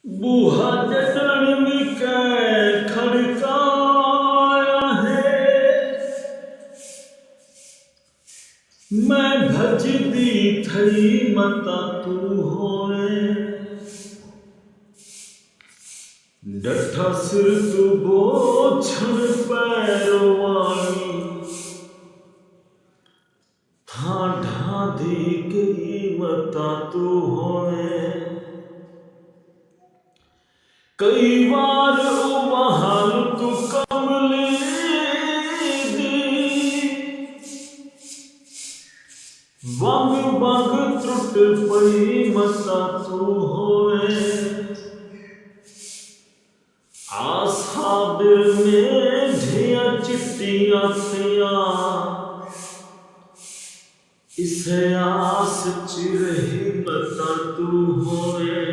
बूहा जटन कै खड़काया है, मैं भजदी थई मता तू होए। डठा सिर तू बोछण पैरवाणी, था ढाधी गई मता तू होए। कई बार उबहाल तू कमली दी, वंग वंग त्रुट पई मता तू होए। आसाद में ढिया चिट्टियां थिया, इसे आस चिरही मता तू होए।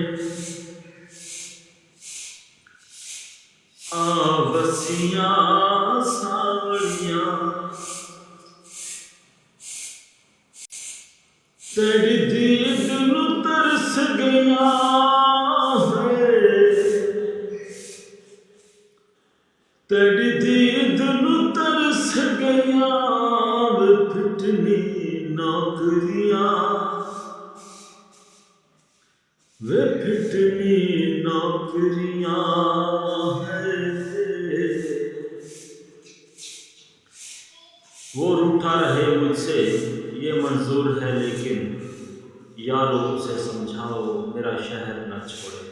आवसियां सावड़ियां तेरी दीद नू तरस गया है, तेरी दीद नू तरस गया। वे फिटनी नौकरियां, वे फिटनी नौकरियां है। वो रूठा रहे मुझसे ये मंजूर है, लेकिन यारो उसे समझाओ मेरा शहर न छोड़े।